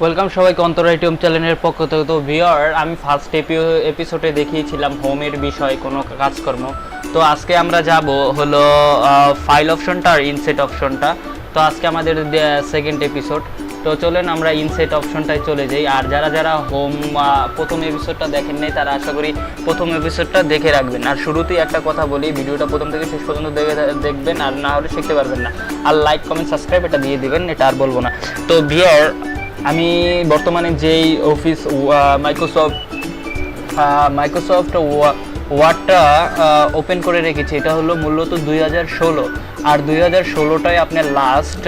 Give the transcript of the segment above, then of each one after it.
Welcome সবাইকে অন্তর ITM চ্যানেলের পক্ষ থেকে। তো ভিউয়ার, আমি ফার্স্ট এপিসোডে দেখিয়েছিলাম হোমের বিষয় কোনো কাজকর্ম। তো আজকে আমরা যাব হলো ফাইল অপশনটা আর ইনসেট অপশনটা। তো আজকে আমাদের সেকেন্ড এপিসোড। তো চলেন আমরা ইনসেট অপশনটায় চলে যাই। আর যারা যারা হোম প্রথম এপিসোডটা দেখেন নাই তারা আশা করি প্রথম এপিসোডটা দেখে রাখবেন। আর শুরুতেই একটা কথা বলি, ভিডিওটা প্রথম থেকে শেষ পর্যন্ত দেখবেন, আর না হলে শিখতে পারবেন না। আর লাইক কমেন্ট সাবস্ক্রাইব এটা দিয়ে দিবেন, এটা আর বলবো না। তো ভিউয়ার, আমি বর্তমানে যেই অফিস মাইক্রোসফট ওয়ার্ডটা ওপেন করে রেখেছি, এটা হলো মূলত 2016। আর 2016টাই আপনার লাস্ট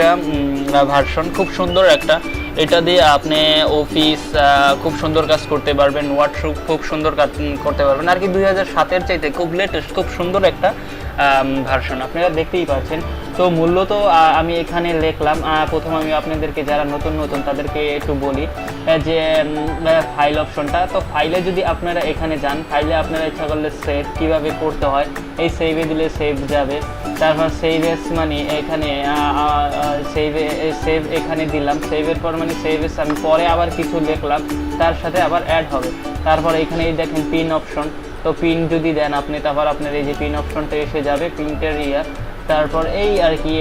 ভার্সন। খুব সুন্দর একটা, এটা দিয়ে আপনি অফিস খুব সুন্দর কাজ করতে পারবেন, ওয়ার্ড খুব সুন্দর কাজ করতে পারবেন আর কি। 2007-এর চাইতে খুব লেটেস্ট, খুব সুন্দর একটা ভার্সন, আপনারা দেখতেই পাচ্ছেন। তো মূলত আমি এখানে লিখলাম, প্রথম আমি আপনাদেরকে যারা নতুন তাদেরকে একটু বলি যে ফাইল অপশনটা। তো ফাইলে যদি আপনারা এখানে যান, ফাইলে আপনারা ইচ্ছা করলে সেভ কীভাবে করতে হয়, এই সেভে দিলে সেভ যাবে। তারপর সেভ এস মানে এখানে সেভ এখানে দিলাম, সেভের পর মানে সেভ এস আমি পরে আবার কিছু লিখলাম, তার সাথে আবার অ্যাড হবে। তারপর এখানে এই দেখেন পিন অপশন, তো পিন যদি দেন আপনি, তারপর আপনার এই যে পিন অপশনটা এসে যাবে, প্রিন্টের তারপর এই আর কি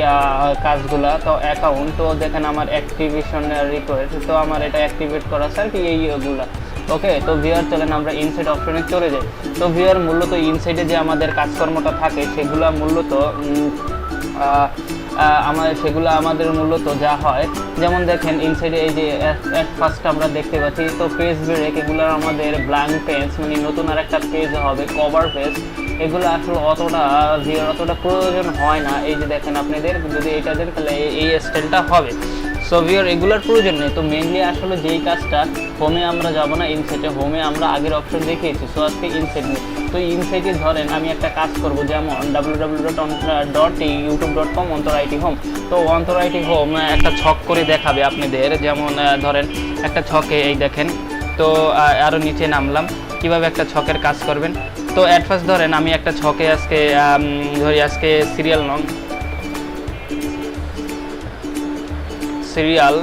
কাজগুলা। তো অ্যাকাউন্ট, তো দেখেন আমার অ্যাক্টিভেশন রিকোয়েস্ট, তো আমার এটা অ্যাক্টিভেট করা আছে আর কি এইগুলা। ওকে, তো ভিউয়ার চলেন আমরা ইনসাইড অপশনে চলে যাই। তো ভিউয়ার, মূলত ইনসাইডে যে আমাদের কাজকর্মটা থাকে সেগুলো মূলত আমাদের মূলত যা হয়, যেমন দেখেন ইনসাইডে এই যে ফার্স্ট আমরা দেখতে পাচ্ছি, তো পেজ ব্রেক, এগুলো আমাদের ব্ল্যাঙ্ক পেজ মানে নতুন আর একটা পেজ হবে, কভার পেজ। এগুলো আসলে অতটা প্রয়োজন হয় না। এই যে দেখেন আপনাদের যদি এটা দেন তাহলে এই স্টাইলটা হবে। সো ভিউয়ার, এগুলোর প্রয়োজন নেই। তো মেইনলি আসলে যেই কাজটা, হোমে আমরা যাব না, ইনসাইটে। হোমে আমরা আগের অপশন দেখিয়েছি, সো আজকে ইনসাইট নেই। তো ইনসাইটে ধরেন আমি একটা কাজ করব, যেমন www.youtube.com অন্তর আইটি হোম। তো অন্তর আইটি হোম একটা ছক করে দেখাবে আপনাদের, যেমন ধরেন একটা ছকে এই দেখেন। তো আরও নিচে নামলাম, কিভাবে একটা ছকের কাজ করবেন। তো অ্যাট ফার্স্ট ধরেন আমি একটা ছকে আজকে ধরি, আজকে সিরিয়াল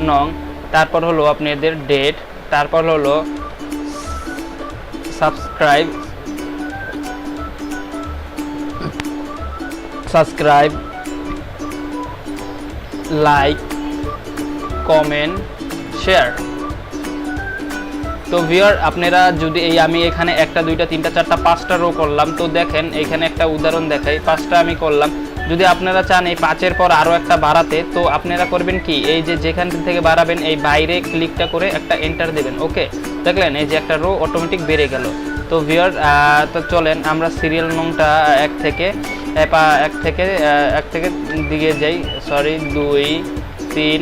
নং, তারপর হলো আপনাদের ডেট, তারপর হলো সাবস্ক্রাইব, লাইক, কমেন্ট, শেয়ার। তো ভিউয়ার, আপনারা যদি আমি এখানে 1 2 3 4 5টা রো করলাম। তো দেখেন এখানে একটা উদাহরণ দেখাই, 5টা আমি করলাম। যদি আপনারা চান এই 5-এর পর আরও একটা বাড়াতে, তো আপনারা করবেন কি, এই যে যেখান থেকে বাড়াবেন এই বাইরে ক্লিকটা করে একটা এন্টার দেবেন। ওকে, দেখলেন এই যে একটা রো অটোমেটিক বেড়ে গেল। তো ভিউয়ার, তো চলেন আমরা সিরিয়াল নংটা এক থেকে দিকে যাই, 2 3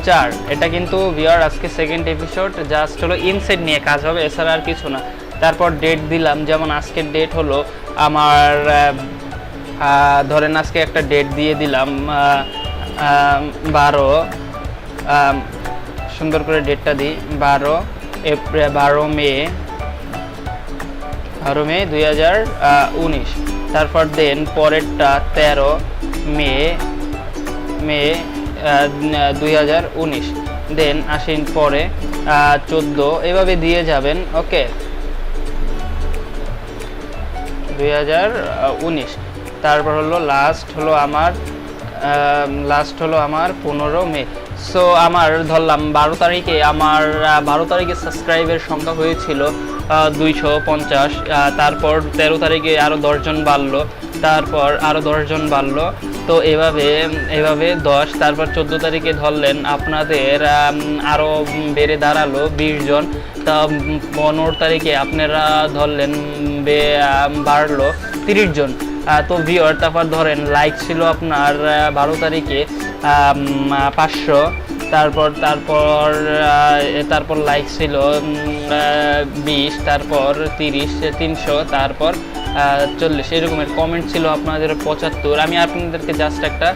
4। এটা কিন্তু ভিউয়ার আজকে সেকেন্ড এপিসোড, জাস্ট হলো ইনসাইড নিয়ে কাজ হবে, এছাড়া আর কিছু না। তারপর ডেট দিলাম, যেমন আজকের ডেট হলো আমার ধরেন আজকে একটা ডেট দিয়ে দিলাম 12, সুন্দর করে ডেটটা দিই, 12 মে 2019। তারপর দেন পরেরটা 13 মে 2019। দেন আসেন পরে 14, এভাবে দিয়ে যাবেন। ওকে, 2019। তারপর হলো লাস্ট হলো আমার 15 মে। সো আমার ধরলাম 12 তারিখে আমার 12 তারিখে সাবস্ক্রাইবের সংখ্যা হয়েছিল 250। তারপর 13 তারিখে আরও 10 জন বাড়লো, তারপর আরও 10 জন বাড়লো। তো এভাবে 10। তারপর 14 তারিখে ধরলেন আপনাদের আরও বেড়ে দাঁড়ালো 20 জন। তা 15 তারিখে আপনারা ধরলেন বাড়লো 30 জন। তো ভিউয়ার, তারপর ধরেন লাইক ছিল আপনার 12 তারিখে 500। তারপর লাইক ছিল 20, তারপর 30, 300, তারপর 40, এরকমের। কমেন্ট ছিল আপনাদের 75। আমি আপনাদেরকে জাস্ট একটা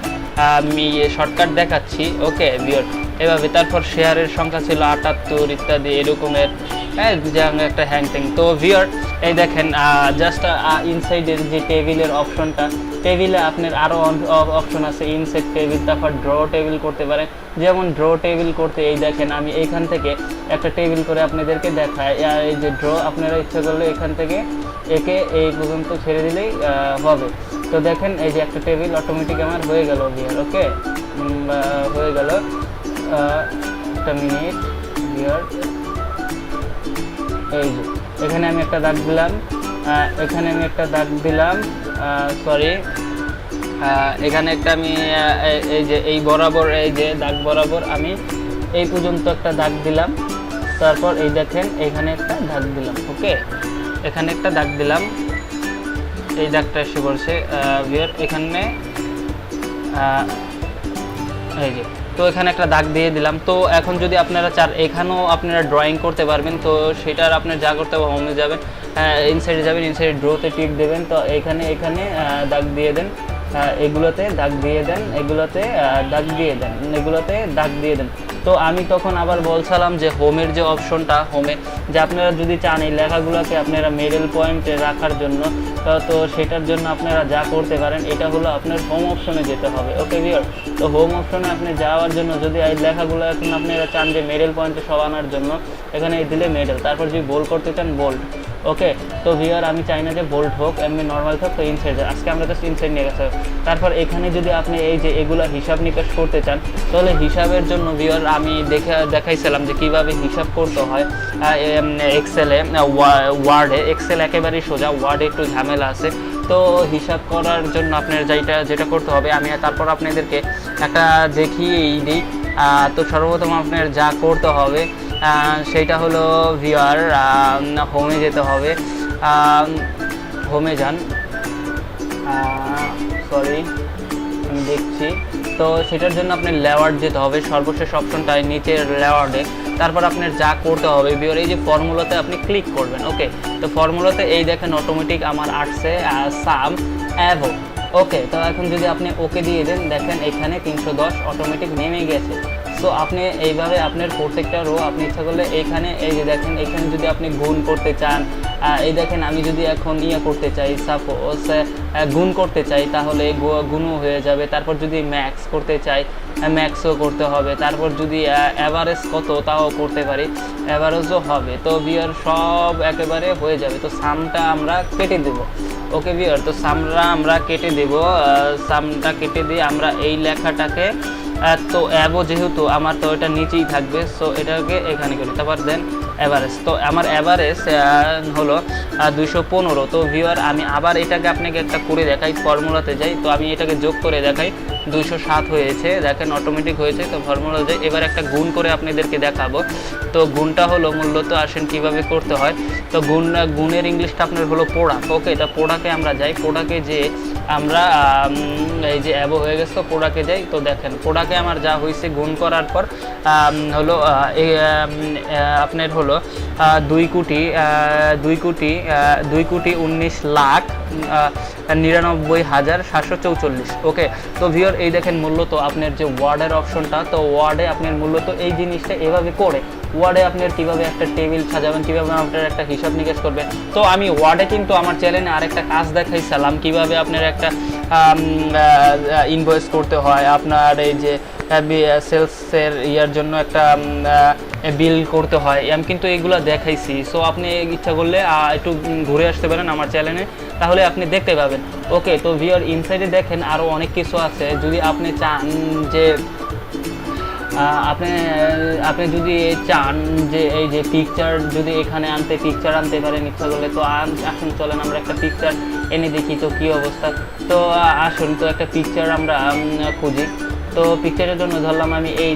আমি শর্টকাট দেখাচ্ছি। ওকে ভিউয়ার, এভাবে। তারপর শেয়ারের সংখ্যা ছিল 78 ইত্যাদি এরকমের, হ্যাঁ, যেমন একটা হ্যাংটিং। তো ভিউয়ার এই দেখেন জাস্ট ইনসাইডের যে টেবিলের অপশনটা, টেবিলে আপনার আরও অপশন আছে, ইনসাইড টেবিল, তারপর ড্র টেবিল করতে পারেন। যেমন ড্র টেবিল করতে এই দেখেন আমি এইখান থেকে একটা টেবিল করে আপনাদেরকে দেখাই। এই যে ড্র, আপনারা ইচ্ছা করলে এখান থেকে একে এই পর্যন্ত ছেড়ে দিলেই হবে। তো দেখেন এই যে একটা টেবিল অটোমেটিক আমার হয়ে গেল ভিউয়ার। ওকে, হয়ে গেল। একটা মিনিট ভিউয়ার, এই যে এখানে আমি একটা দাগ দিলাম, এখানে আমি একটা দাগ দিলাম, সরি, এখানে একটা আমি এই যে এই বরাবর, এই যে দাগ বরাবর আমি এই পর্যন্ত একটা দাগ দিলাম। তারপর এই দেখেন এখানে একটা দাগ দিলাম। ওকে, এখানে একটা দাগ দিলাম, এই দাগটা এসে পড়ছে ভিউয়ার এখানে, এই যে। তো এখানে একটা দাগ দিয়ে দিলাম। তো এখন যদি আপনারা চান এখানেও আপনারা ড্রয়িং করতে পারবেন। তো সেটার আপনার যা করতে হবে, হোমে যাবেন, ইনসাইডে যাবেন, ইনসাইড ড্রোতে টিক দেবেন। তো এখানে দাগ দিয়ে দেন, এগুলোতে দাগ দিয়ে দেন, এগুলোতে দাগ দিয়ে দেন, এগুলোতে দাগ দিয়ে দেন। তো আমি তখন আবার বলছিলাম যে হোমের যে অপশনটা, হোমে যে আপনারা যদি চান এই লেখাগুলোকে আপনারা মিডল পয়েন্টে রাখার জন্য, তো সেটার জন্য আপনারা যা করতে পারেন, এটা হলো আপনার হোম অপশনে যেতে হবে। ওকে ভিউয়ার, তো হোম অপশনে আপনি যাওয়ার জন্য যদি এই লেখাগুলো এখন আপনারা চান যে মিডল পয়েন্টে সব আনার জন্য, এখানে দিলে মিডল, তারপর যদি বোল্ড করতে চান বোল্ড। ওকে, তো ভিউয়ার আমি চাই না যে বোল্ড হোক, এমনি নর্মাল হোক। তো ইনসাইড, আজকে আমরা জাস্ট ইনসাইড নিয়ে গেছে। তারপর এখানে যদি আপনি এই যে এগুলো হিসাব নিকাশ করতে চান, তাহলে হিসাবের জন্য ভিউয়ার আমি দেখাইছিলাম যে কিভাবে হিসাব করতে হয় এক্সেলে, ওয়ার্ডে। এক্সেল একেবারেই সোজা, ওয়ার্ডে একটু ঝামেলা আছে। তো হিসাব করার জন্য আপনার যেটা করতে হবে, আমি তারপর আপনাদেরকে একটা দেখিয়েই দিই। তো সর্বপ্রথম আপনার যা করতে হবে সেইটা হলো ভিউয়ার হোমে যেতে হবে। হোমে যান, সরি আমি দেখছি। তো সেটার জন্য আপনার লেওয়ার্ড যেতে হবে, সর্বশেষ অপশনটায় নিচের লেওয়ার্ডে। তারপর আপনার যা করতে হবে ভিউয়ার, এই যে ফর্মুলাতে আপনি ক্লিক করবেন। ওকে, তো ফর্মুলাতে এই দেখেন অটোমেটিক আমার আসছে সাম অ্যাভো। ওকে, তো এখন যদি আপনি ওকে দিয়ে দেন, দেখেন এখানে 310 অটোমেটিক নেমে গেছে। সো আপনি এইভাবে আপনার প্রত্যেকটা রো আপনি ইচ্ছা করলে এইখানে, এই যে দেখেন এখানে যদি আপনি গুণ করতে চান, এই দেখেন আমি যদি এখন করতে চাই, সাপোজ গুণ করতে চাই, তাহলে গুণও হয়ে যাবে। তারপর যদি ম্যাক্স করতে চাই, ম্যাক্সও করতে হবে। তারপর যদি অ্যাভারেজ কত তাও করতে পারি, অ্যাভারেজও হবে। তো ভিউয়ার সব একেবারে হয়ে যাবে। তো সামটা আমরা কেটে দেব। ওকে ভিউয়ার, তো সামটা আমরা কেটে দেব। সামটা কেটে দিয়ে আমরা এই লেখাটাকে, তো অ্যাবো যেহেতু আমার, তো এটা নিচেই থাকবে। সো এটাকে এখানে করি, তারপর দেন অ্যাভারেজ। তো আমার অ্যাভারেজ হলো 215। তো ভিউয়ার আমি আবার এটাকে আপনাকে একটা করে দেখাই, ফর্মুলাতে যাই। তো আমি এটাকে যোগ করে দেখাই, 207 হয়েছে, দেখেন অটোমেটিক হয়েছে। তো ফর্মুলা যাই, এবার একটা গুণ করে আপনাদেরকে দেখাবো। তো গুণটা হলো মূলত আসেন কিভাবে করতে হয়। তো গুণের ইংলিশটা আপনার হলো প্রোডাক্ট। ওকে, তো প্রোডাক্টে আমরা যাই, প্রোডাক্টে যে আমরা এই যে অ্যাবো হয়ে গেছে, তো প্রোডাক্টে যাই। তো দেখেন প্রোডাক্টে আমার যা হয়েছে গুণ করার পর হলো আপনার হলো 2,19,99,744। ওকে, তো ভিউয়ার এই দেখেন মূলত আপনার যে ওয়ার্ডের অপশনটা, তো ওয়ার্ডে আপনার মূলত এই জিনিসটা এভাবে করে, ওয়ার্ডে আপনার কিভাবে একটা টেবিল সাজাবেন, কিভাবে আপনার একটা হিসাব নিকাশ করবেন। তো আমি ওয়ার্ডে কিন্তু আমার চ্যানেলে আরেকটা কাজ দেখাইছিলাম, কিভাবে আপনার একটা ইনভয়েস করতে হয়, আপনার এই যে সেলসের ইয়ার জন্য একটা বিল করতে হয়, আমি কিন্তু এগুলো দেখাইছি। সো আপনি ইচ্ছা করলে একটু ঘুরে আসতে পারেন আমার চ্যানেলে, তাহলে আপনি দেখতে পাবেন। ওকে, তো ভিউয়ার ইনসাইডে দেখেন আরও অনেক কিছু আছে। যদি আপনি চান যে আপনি যদি চান যে এই যে পিকচার যদি এখানে পিকচার আনতে পারেন ইচ্ছা করলে, তো আসুন চলেন আমরা একটা পিকচার এনে দেখি তো কী অবস্থা। তো আসুন, তো একটা পিকচার আমরা খুঁজি। তো পিকচারের জন্য ধরলাম আমি এই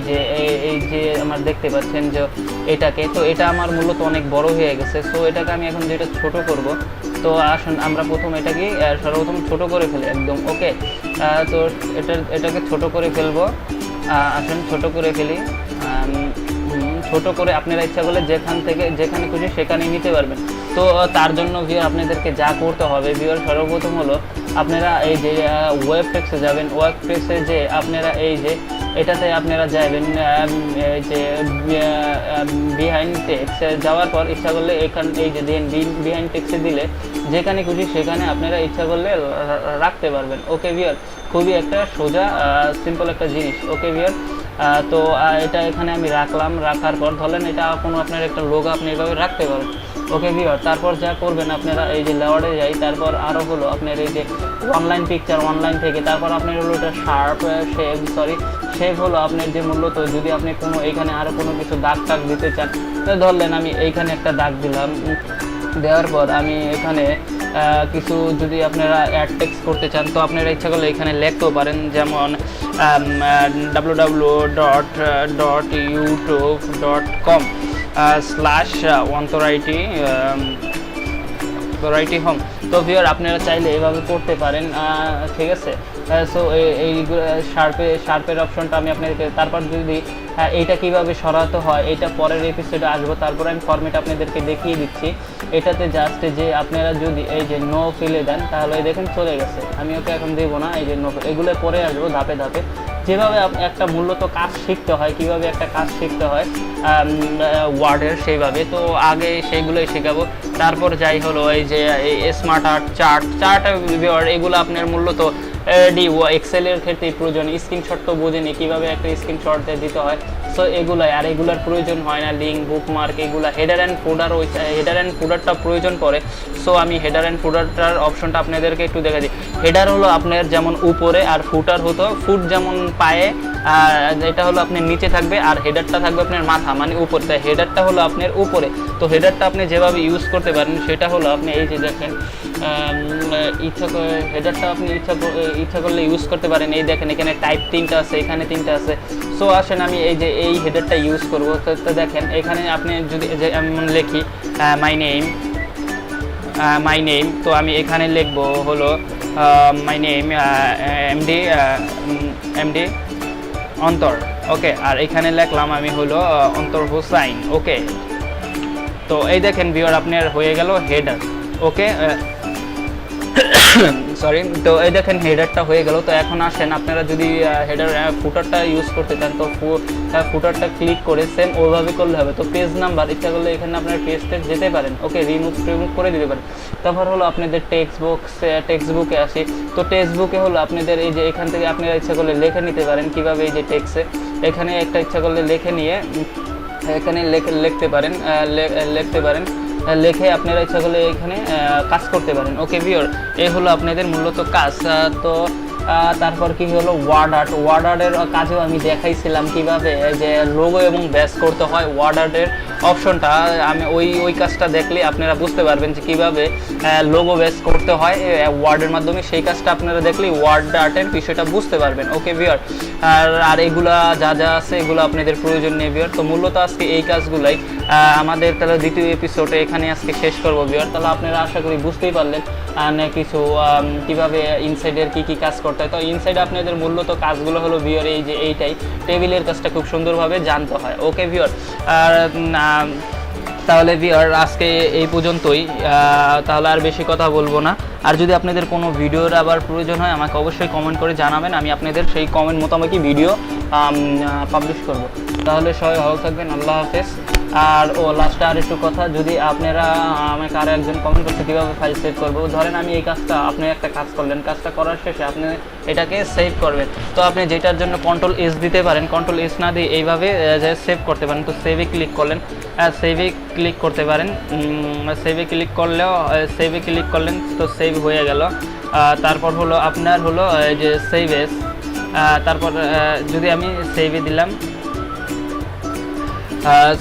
যে আমার দেখতে পাচ্ছেন যে এটাকে, তো এটা আমার মূলত অনেক বড় হয়ে গেছে। সো এটাকে আমি এখন যেটা ছোট করব, তো আসুন আমরা প্রথম এটাকে সর্বপ্রথম ছোট করে ফেলি একদম। ওকে, তো এটাকে ছোট করে ফেলবো। আসুন ছোট করে ফেলি, ছোট ছোট করে আপনারা ইচ্ছা করলে যেখানে খুশি সেখানে নিতে পারবেন। তো তার জন্য ভিউয়ার আপনাদেরকে যা করতে হবে ভিউয়ার, সর্বপ্রথম হলো আপনারা এই যে ওয়েব টেক্সে যাবেন। ওয়েব টেক্সে যে আপনারা এই যে এটাতে আপনারা যাবেন, এই যে বিহাইন্ড টেক্সট যাওয়ার পর ইচ্ছা করলে এই যে বিহাইন্ড টেক্সটে দিলে যেখানে খুশি সেখানে আপনারা ইচ্ছা করলে রাখতে পারবেন। ওকে ভিউয়ার, খুবই একটা সোজা সিম্পল একটা জিনিস। ওকে ভিউয়ার, তো এটা এখানে আমি রাখলাম। রাখার পর ধরেন এটা কোনো আপনার একটা লোগো আপনি এভাবে রাখতে পারেন। ওকে ভিউয়ার, তারপর যা করবেন আপনারা এই যে লেয়ারে যাই, তারপর আরও হলো আপনার এই যে অনলাইন পিকচার, অনলাইন থেকে তারপর আপনার হলো এটা শেপ হলো আপনার যে মূলত যদি আপনি কোনো এখানে আরও কোনো কিছু দাগ টাগ দিতে চান, ধরলেন আমি এইখানে একটা দাগ দিলাম। দেওয়ার পর আমি এখানে কিছু যদি আপনারা অ্যাড টেক্সট করতে চান তো আপনারা ইচ্ছা করলে এখানে লিখতেও পারেন, যেমন www.youtube.com/authority home। তো ভিউয়ার আপনারা চাইলে এভাবে করতে পারেন, ঠিক আছে। সো এই শার্পের অপশনটা আমি আপনাদেরকে, তারপর যদি এইটা কিভাবে সরাতে হয় এটা পরের এপিসোডে আসবো, তারপর আমি ফরম্যাট আপনাদেরকে দেখিয়ে দিচ্ছি। এটাতে জাস্ট যে আপনারা যদি এই যে নো ফেলে দেন তাহলে দেখেন চলে গেছে। আমি ওকে এখন দেবো না, এই যে নো, এগুলো পরে আসবো ধাপে ধাপে, যেভাবে একটা মূলত কাজ শিখতে হয়, কিভাবে একটা কাজ শিখতে হয় ওয়ার্ডের, সেইভাবে। তো আগে সেইগুলোই শেখাবো। তারপর যাই হলো এই যে স্মার্ট আর্ট, চার্ট এগুলো আপনার মূলত এক্সেলের ক্ষেত্রে প্রয়োজন। স্ক্রিনশট তো বোঝেনি কীভাবে একটা স্ক্রিনশট দিতে হয়, সো এগুলাই। আর এগুলার প্রয়োজন হয় না লিঙ্ক, বুকমার্ক, এগুলা হেডার অ্যান্ড ফুডারটা প্রয়োজন পড়ে। সো আমি হেডার অ্যান্ড ফুডারটার অপশনটা আপনাদেরকে একটু দেখা দিই। হেডার হলো আপনার যেমন উপরে, আর ফুটার ফুট যেমন পায়ে, এটা হলো আপনার নিচে থাকবে, আর হেডারটা থাকবে আপনার মাথা মানে উপরে। তাই হেডারটা হলো আপনার উপরে। তো হেডারটা আপনি যেভাবে ইউজ করতে পারেন সেটা হলো আপনি এই যে দেখেন, হেডারটা আপনি ইচ্ছা করলে ইউজ করতে পারেন। এই দেখেন এখানে টাইপ 3টা আছে, এখানে 3টা আছে। সো আসেন আমি এই যে এই হেডারটা ইউজ করবো। তো দেখেন এখানে আপনি যদি লিখি মাই নেম, তো আমি এখানে লিখবো হলো মাই নেম এমডি অন্তর। ওকে, আর এখানে লিখলাম আমি হলো অন্তর হোসাইন। ওকে, তো এই দেখেন ভিউয়ার আপনার হয়ে গেল হেডার। ওকে, সরি, তো এই দেখেন হেডারটা হয়ে গেল। তো এখন আসেন আপনারা যদি ফুটারটা ইউজ করতে চান তো ফুটারটা ক্লিক করে সেম ওইভাবে করলে হবে। তো পেজ নাম্বার ইচ্ছা করলে এখানে আপনার পেজটা যেতে পারেন। ওকে, রিমুভ করে দিতে পারেন। তারপর হলো আপনাদের টেক্সট বুকে আসি। তো টেক্সট বুকে হলো আপনাদের এই যে এখান থেকে আপনারা ইচ্ছা করলে লিখে নিতে পারেন। কিভাবে এই যে টেক্সটে এখানে একটা ইচ্ছা করলে লিখে নিয়ে এখানে লিখতে পারেন, লিখে আপনারা ইচ্ছা করলে এখানে কাজ করতে পারেন। ওকে ভিউয়ার, এই হলো আপনাদের মূলত কাজ। তো তারপর কি হলো ওয়ার্ড আর্টের কাজেও আমি দেখাইছিলাম কিভাবে যে লোগো এবং ব্যাস করতে হয়। ওয়ার্ড আর্টের অপশনটা আমি ওই কাজটা দেখলে আপনারা বুঝতে পারবেন যে কীভাবে লোগো ব্যাস করতে হয় ওয়ার্ডের মাধ্যমে। সেই কাজটা আপনারা দেখলেই ওয়ার্ড আর্টের বিষয়টা বুঝতে পারবেন। ওকে ভিউয়ার, আর এগুলা যা আছে এগুলো আপনাদের প্রয়োজন নেই ভিউয়ার। তো মূলত আজকে এই কাজগুলাই আমাদের তাহলে দ্বিতীয় এপিসোডে এখানে আজকে শেষ করবো ভিউয়ার। তাহলে আপনারা আশা করি বুঝতেই পারলেন কিছু কীভাবে ইনসাইডের কী কাজ করতে হয়। তো ইনসাইডে আপনাদের মূলত কাজগুলো হলো ভিউয়ার এই যে এইটাই, টেবিলের কাজটা খুব সুন্দরভাবে জানতে হয়। ওকে ভিউয়ার, আর তাহলে ভিউয়ার আজকে এই পর্যন্তই, তাহলে আর বেশি কথা বলবো না। আর যদি আপনাদের কোনো ভিডিওর আবার প্রয়োজন হয় আমাকে অবশ্যই কমেন্ট করে জানাবেন, আমি আপনাদের সেই কমেন্ট মোতাবেকই ভিডিও পাবলিশ করব। তাহলে সবাই ভালো থাকবেন, আল্লাহ হাফেজ। আর লাস্টে আর একটু কথা, যদি আপনারা আমাকে আরও একজন কমেন্ট করতে কীভাবে ফাইল সেভ করবো, ধরেন আমি এই কাজটা, আপনি একটা কাজ করলেন, কাজটা করার শেষে আপনি এটাকে সেভ করবেন। তো আপনি যেটার জন্য Ctrl+S দিতে পারেন, Ctrl+S না দিয়ে এইভাবে সেভ করতে পারেন। তো সেভে ক্লিক করলেন, সেভে ক্লিক করতে পারেন। সেভে ক্লিক করলেন তো সেভ হয়ে গেল। তারপর হলো আপনার হলো যে সেভ এস, তারপর যদি আমি সেভে দিলাম,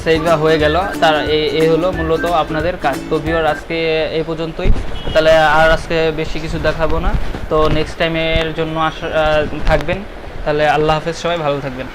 সেভ হয়ে গেল। তার এই হলো মূলত আপনাদের কাজ। তো ভিউয়ার আজকে এই পর্যন্তই, তাহলে আর আজকে বেশি কিছু দেখাবো না। তো নেক্সট টাইমের জন্য থাকবেন। তাহলে আল্লাহ হাফেজ, সবাই ভালো থাকবেন।